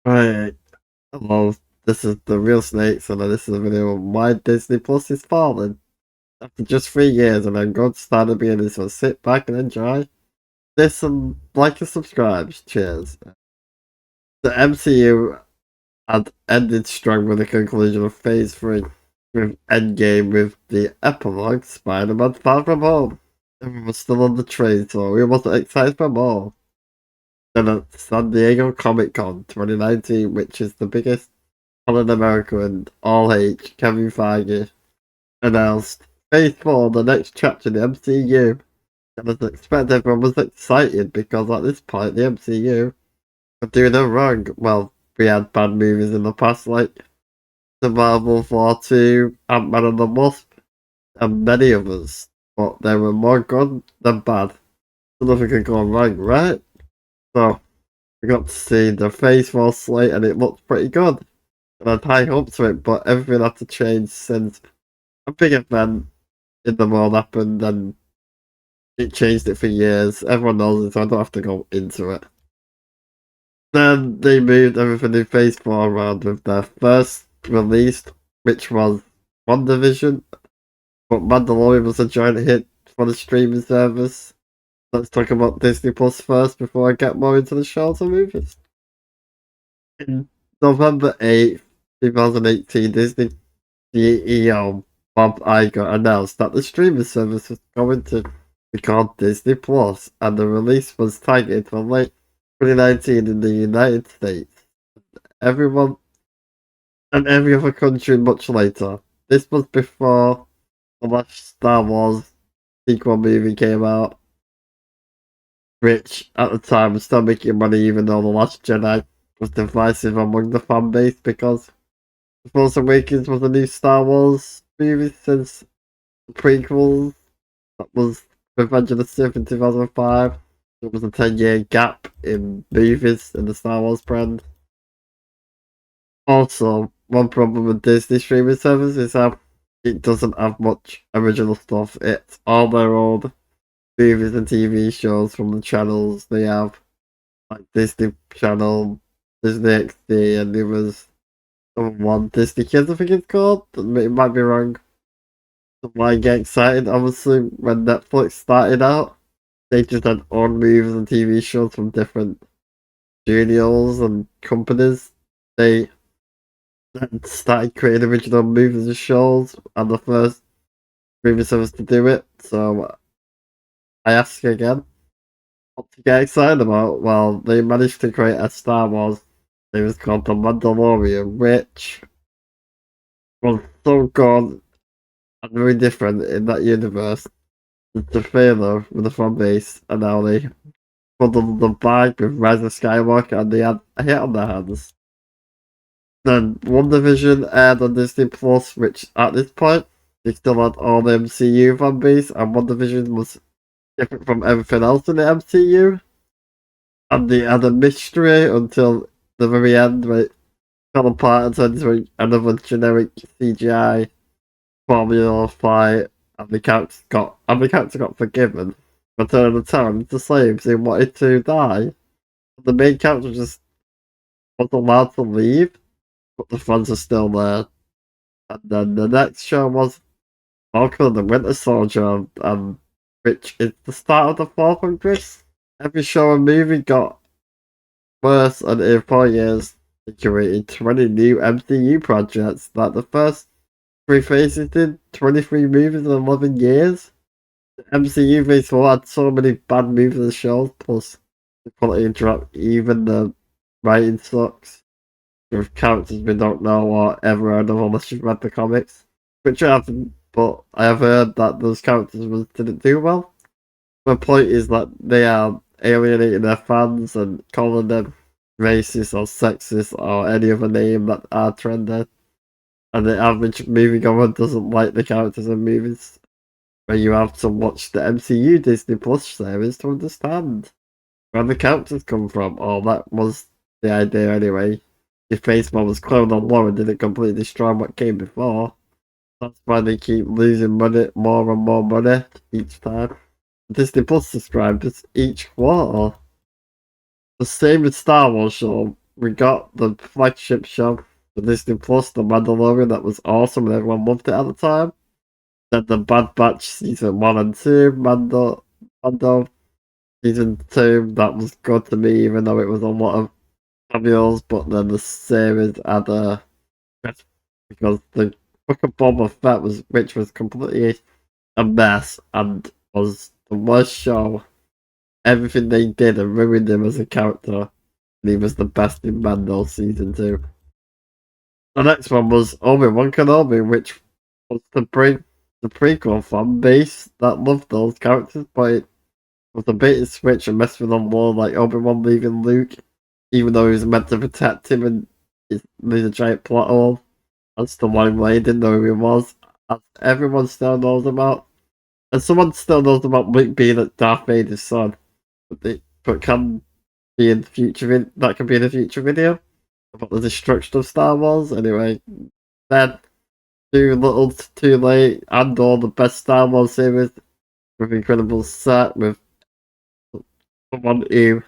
Right. Hello, this is the Real Snakes, and this is a video on why Disney Plus is falling. After just 3 years, and I'm going to start a being this, so sit back and enjoy this and like and subscribe. Cheers. The MCU had ended strong with the conclusion of Phase 3, with Endgame with the epilogue Spider-Man Far From Home. Everyone was still on the train, so we wasn't excited for more. Then at San Diego Comic Con 2019, which is the biggest Colin America and all H, Kevin Feige, announced Phase 4, the next chapter in the MCU. And as expected, everyone was excited because at this point, the MCU were doing it wrong. Well, we had bad movies in the past, like the Marvel 4-2, Ant-Man and the Wasp, and many others. But they were more good than bad. So nothing could go wrong, right? So, we got to see the Phase 4 slate and it looked pretty good. And I'd high hopes for it, but everything had to change since a big event in the world happened and it changed it for years. Everyone knows it, so I don't have to go into it. Then they moved everything in Phase 4 around with their first release, which was WandaVision. But Mandalorian was a giant hit for the streaming service. Let's talk about Disney Plus first before I get more into the shows and movies. In November 8th, 2018, Disney CEO Bob Iger announced that the streaming service was going to be called Disney Plus, and the release was targeted for late 2019 in the United States. Everyone and every other country much later. This was before the last Star Wars sequel movie came out, which at the time was still making money even though The Last Jedi was divisive among the fan base because The Force Awakens was a new Star Wars movie since the prequels. That was Revenge of the Sith in 2005. There was a 10-year gap in movies in the Star Wars brand. Also, one problem with Disney streaming service is how it doesn't have much original stuff. It's all their old movies and TV shows from the channels they have, like Disney Channel, Disney XD, and there was one Disney Kids, I think it's called. It might be wrong. Why get excited? Obviously, when Netflix started out, they just had own movies and TV shows from different studios and companies. They then started creating original movies and shows, and the first movie service to do it. So I ask again, what to get excited about? Well, they managed to create a Star Wars. It was called The Mandalorian, which was so good and very different in that universe. The trailer with the fan base, and now they bundled the bag with Rise of Skywalker, and they had a hit on their hands. Then WandaVision aired on Disney Plus, which at this point they still had all the MCU fan base, and WandaVision was different from everything else in the MCU. And they had a mystery until the very end where it fell apart and turned into another generic CGI formula fight, and the character got forgiven for turning the town into slaves who wanted to die. The main character just wasn't allowed to leave, but the fans are still there. And then the next show was Falcon and the Winter Soldier, which is the start of the 400s. Every show and movie got worse, and in 4 years, they created 20 new MCU projects. Like the first three phases did 23 movies in 11 years. The MCU phase 4 had so many bad movies and shows, plus the quality dropped, even the writing sucks. With characters we don't know or ever heard of unless you've read the comics. Which I haven't, but I have heard that those characters didn't do well. My point is that they are alienating their fans and calling them racist or sexist or any other name that are trendy. And the average moviegoer doesn't like the characters in movies. Where you have to watch the MCU Disney Plus series to understand where the characters come from. Oh, that was the idea anyway. If baseball was cloned on Lauren, did it completely destroy what came before? That's why they keep losing money, more and more money each time. Disney Plus subscribers each quarter. The same with Star Wars show. we got the flagship show, the Disney Plus, The Mandalorian, that was awesome and everyone loved it at the time. Then the Bad Batch season 1 and 2, Mando season 2, that was good to me, even though it was a lot of cameos, but then the series had a. Because the Book of Boba Fett which was completely a mess and was the worst show. Everything they did and ruined him as a character. And he was the best in Mando season 2. The next one was Obi-Wan Kenobi, which was the prequel fan base that loved those characters, but it was a bait and switch and messed with them more, like Obi-Wan leaving Luke, even though he was meant to protect him, and it made a giant plot hole. That's the one way, didn't know who he was, as everyone still knows about. And someone still knows about Luke being Darth Vader's son, but can be in the future. That can be in a future video about the destruction of Star Wars. Anyway, then too little, too late, and all the best Star Wars series with incredible set with someone who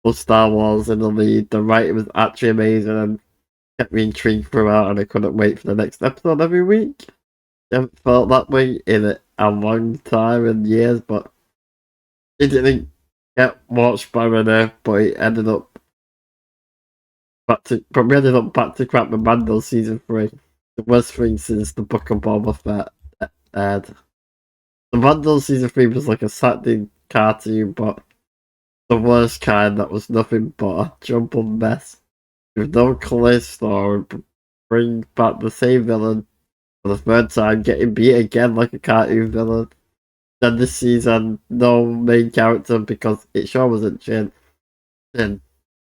was Star Wars in the lead. The writing was actually amazing and kept me intrigued throughout, and I couldn't wait for the next episode every week. I haven't felt that way in a long time and years, but it didn't get watched by Renee, but it ended up back to crap with Mando season 3. The worst thing since the Book of Boba Fett aired. The Mando season 3 was like a Saturday cartoon, but the worst kind that was nothing but a jumbled mess. With no clear story, bring back the same villain for the third time, getting beat again like a cartoon villain. Then this season, no main character because it sure wasn't Jin. And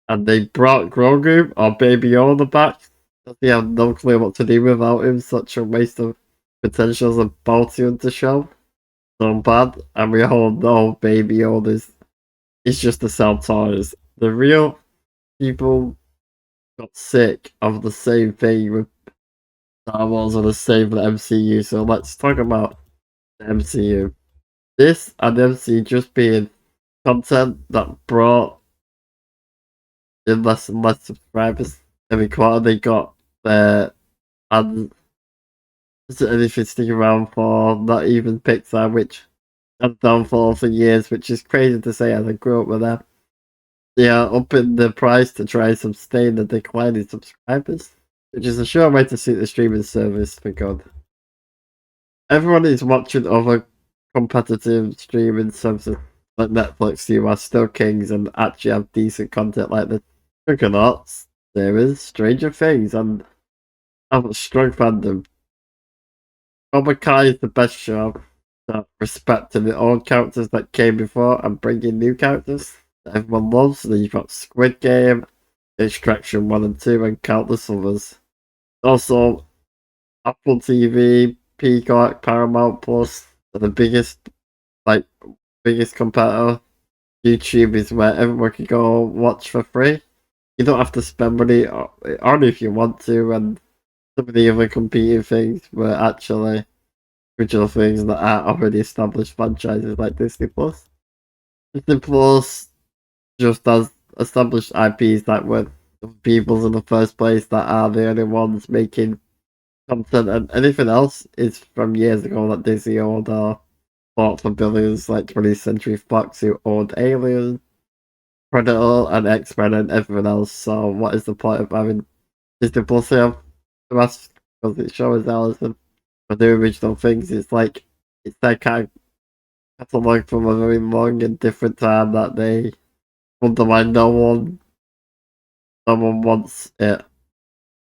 they brought Grogu or Baby Yoda back. They have no clue what to do without him. Such a waste of potential as a bounty hunter show. So bad. And we all know Baby Yoda is just to sell toys. The real people got sick of the same thing with Star Wars or the same with the MCU. So let's talk about the MCU. This and the MCU just being content that brought in less and less subscribers every quarter. They got their and anything sticking around for, not even Pixar, which had downfall for years, which is crazy to say as I grew up with them. They are upping the price to try and sustain the decline in subscribers, which is a sure way to suit the streaming service for good. Everyone is watching other competitive streaming services like Netflix who are still kings and actually have decent content like the Juggernauts series, Stranger Things, and have a strong fandom. Cobra Kai is the best show that respecting the old characters that came before and bringing new characters that everyone loves. Then you've got Squid Game, Extraction 1 and 2, and countless others. Also, Apple TV, Peacock, Paramount Plus are the biggest competitor. YouTube is where everyone can go watch for free. You don't have to spend money, only if you want to, and some of the other competing things were actually original things that are already established franchises like Disney Plus. Disney Plus just has established IPs that were people's in the first place that are the only ones making content, and anything else is from years ago that Disney owned or bought for billions, like 20th Century Fox, who owned Alien, Predator, and X-Men, and everything else. So, what is the point of having Disney Plus here? Because it shows Allison for the original things. It's like it's their kind of catalog from a very long and different time that they underline no one wants it.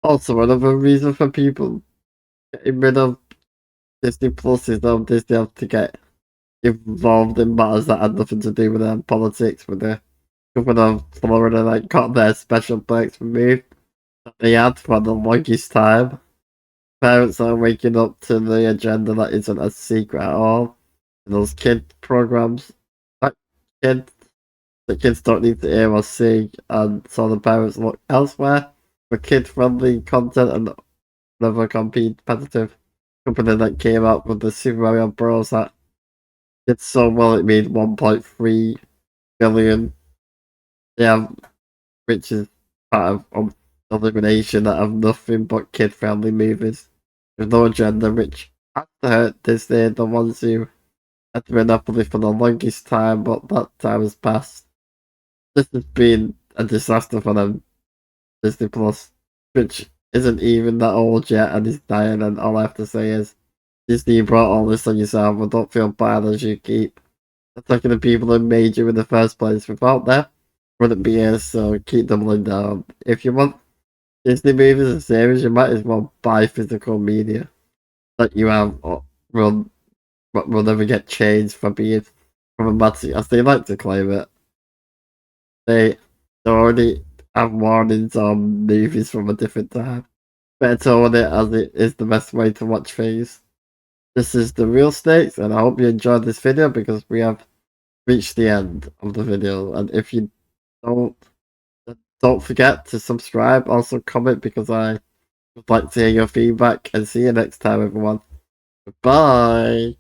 Also, another reason for people getting rid of Disney Plus is that Disney have to get involved in matters that had nothing to do with their politics, with the governor of Florida that got their special perks removed that they had for the longest time. Parents are waking up to the agenda that isn't a secret at all. And those kid programs, that the kids don't need to hear or see, and so the parents look elsewhere for kid-friendly content and another competitive company that came out with the Super Mario Bros. That did so well it made 1.3 billion. Yeah, which is part of Illumination that have nothing but kid-friendly movies with no agenda, which has to hurt Disney, the ones who had the monopoly for the longest time, but that time has passed. This has been a disaster for them, Disney Plus, which isn't even that old yet and is dying, and all I have to say is, Disney, you brought all this on yourself, and don't feel bad as you keep attacking the people who made you in the first place. Without them, wouldn't be here, so keep doubling down. If you want Disney movies and series, you might as well buy physical media that you have, or will never get changed for being problematic, as they like to claim it. They already have warnings on movies from a different time. Better to own it, as it is the best way to watch things. This is The Real Stakes, and I hope you enjoyed this video, because we have reached the end of the video. And if you don't forget to subscribe, also comment, because I would like to hear your feedback, and see you next time, everyone. Bye.